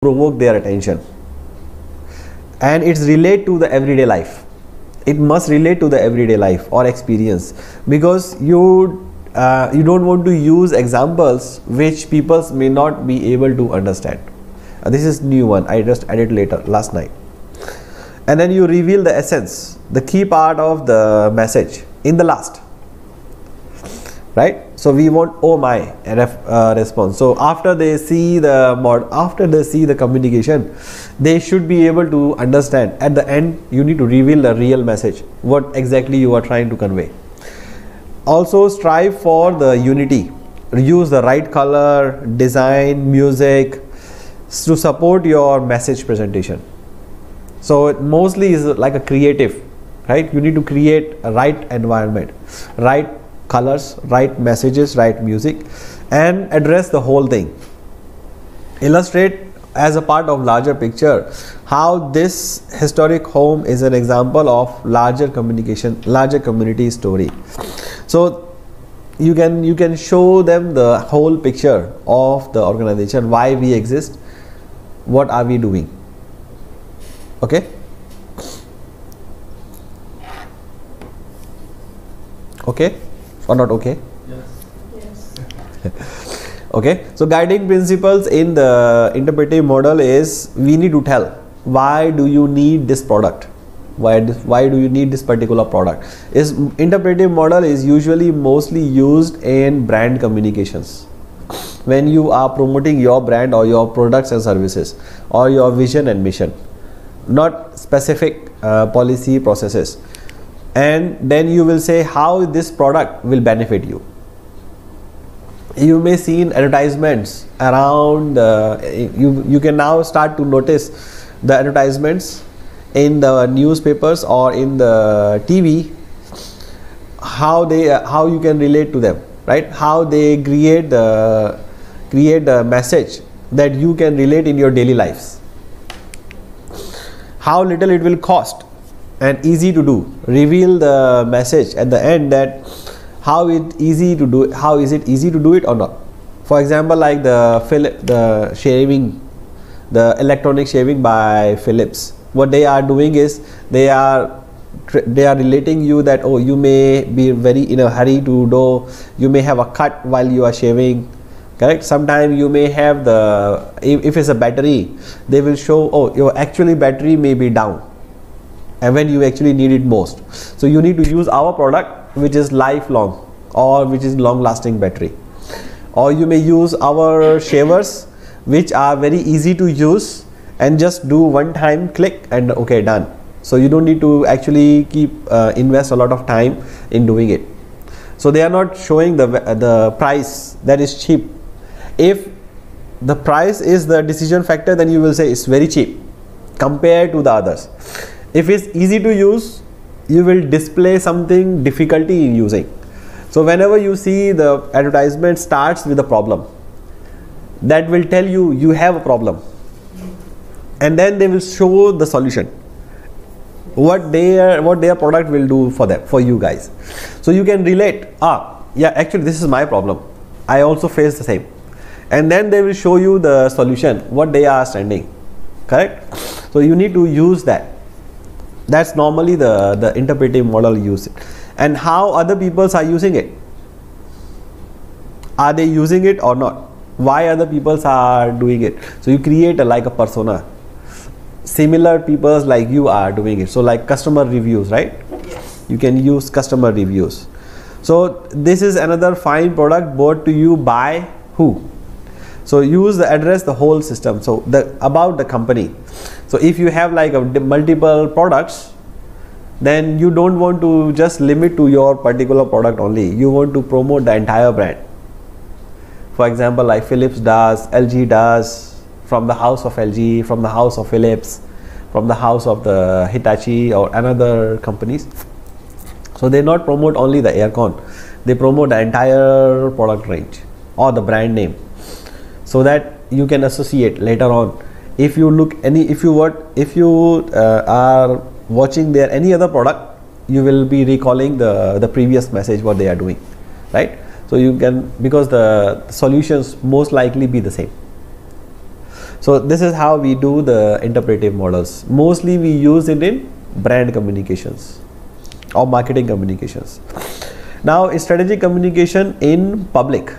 provoke their attention, and it's relate to the everyday life. It must relate to the everyday life or experience, because you don't want to use examples which people may not be able to understand. This is new one, I just added last night. And then you reveal the essence, the key part of the message in the last, right? So we want oh my response. So after they see the communication, they should be able to understand. At the end, you need to reveal the real message, what exactly you are trying to convey. Also strive for the unity. Use the right color, design, music to support your message presentation. So it mostly is like a creative, right? You need to create a right environment, right colors, right messages, right music, and address the whole thing. Illustrate as a part of larger picture how this historic home is an example of larger communication, larger community story. So you can show them the whole picture of the organization, why we exist, what are we doing. Okay. Okay or not okay? Yes. Okay. So guiding principles in the interpretive model is, we need to tell why do you need this product, why do you need this particular product. Is interpretive model is usually mostly used in brand communications, when you are promoting your brand or your products and services or your vision and mission, not specific policy processes. And then you will say how this product will benefit you. You may see in advertisements around, you can now start to notice the advertisements in the newspapers or in the TV, how you can relate to them, right? How they create the message that you can relate in your daily lives. How little it will cost and easy to do. Reveal the message at the end, that how is it easy to do it or not. For example, like the electronic shaving by Philips. What they are doing is they are relating you that, oh, you may be very in a hurry to do, you may have a cut while you are shaving, correct? Sometimes you may have if it's a battery, they will show, oh, your actually battery may be down, and when you actually need it most. So you need to use our product which is lifelong or which is long lasting battery. Or you may use our shavers which are very easy to use, and just do one time click and okay, done. So you don't need to actually invest a lot of time in doing it. So they are not showing the price that is cheap. If the price is the decision factor, then you will say it's very cheap compared to the others. If it's easy to use, you will display something difficulty in using. So whenever you see the advertisement starts with a problem, that will tell you you have a problem, and then they will show the solution, what their product will do for you guys. So you can relate, yeah, actually this is my problem, I also face the same. And then they will show you the solution, what they are standing, correct? So you need to use that. That's normally the interpretive model use it. And how other people are using it, are they using it or not, why other people are doing it. So you create like a persona, similar people like you are doing it. So like customer reviews, right? Yes. You can use customer reviews. So this is another fine product bought to you by who. So address the whole system. So about the company. So if you have like multiple products, then you don't want to just limit to your particular product only. You want to promote the entire brand. For example, like Philips does, LG does, from the house of LG, from the house of Philips, from the house of the Hitachi or another companies. So they not promote only the aircon, they promote the entire product range or the brand name, so that you can associate later on. If you are watching their any other product, you will be recalling the previous message what they are doing, right? So you can, because the solutions most likely be the same. So this is how we do the interpretive models. Mostly we use it in brand communications or marketing communications. Now strategic communication in public.